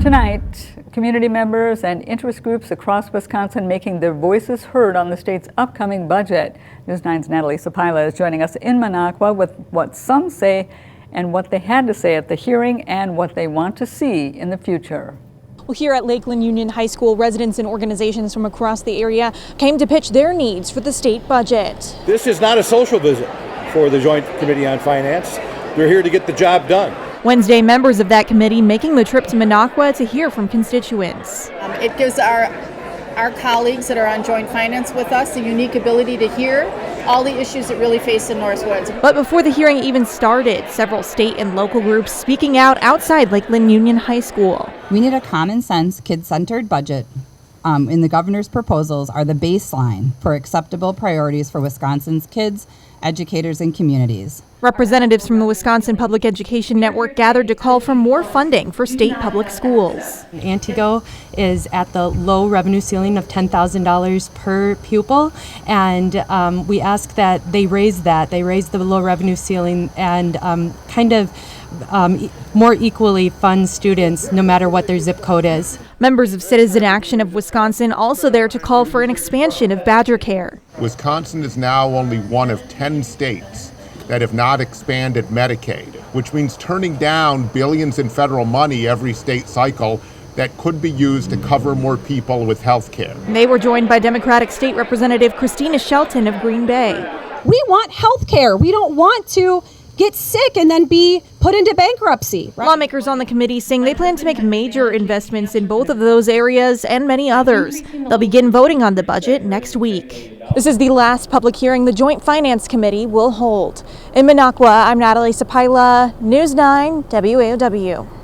Tonight, community members and interest groups across Wisconsin making their voices heard on the state's upcoming budget. News 9's Natalie Sapila is joining us in Minocqua with what some say and what they had to say at the hearing and what they want to see in the future. Well, here at Lakeland Union High School, residents and organizations from across the area came to pitch their needs for the state budget. This is not a social visit for the Joint Committee on Finance. We're here to get the job done. Wednesday, members of that committee making the trip to Minocqua to hear from constituents. It gives our colleagues that are on Joint Finance with us a unique ability to hear all the issues that really face the Northwoods. But before the hearing even started, several state and local groups speaking out outside Lakeland Union High School. We need a common sense, kid-centered budget. In the governor's proposals are the baseline for acceptable priorities for Wisconsin's kids, educators, and communities. Representatives from the Wisconsin Public Education Network gathered to call for more funding for state public schools. Antigo is at the low revenue ceiling of $10,000 per pupil, and we ask that they raise the low revenue ceiling and more equally fund students no matter what their zip code is. Members of Citizen Action of Wisconsin also there to call for an expansion of Badger Care. Wisconsin is now only one of 10 states that have not expanded Medicaid, which means turning down billions in federal money every state cycle that could be used to cover more people with health care. They were joined by Democratic State Representative Christina Shelton of Green Bay. We want health care. We don't want to get sick and then be put into bankruptcy. Right? Lawmakers on the committee saying they plan to make major investments in both of those areas and many others. They'll begin voting on the budget next week. This is the last public hearing the Joint Finance Committee will hold. In Minocqua, I'm Natalie Sapila, News 9 WAOW.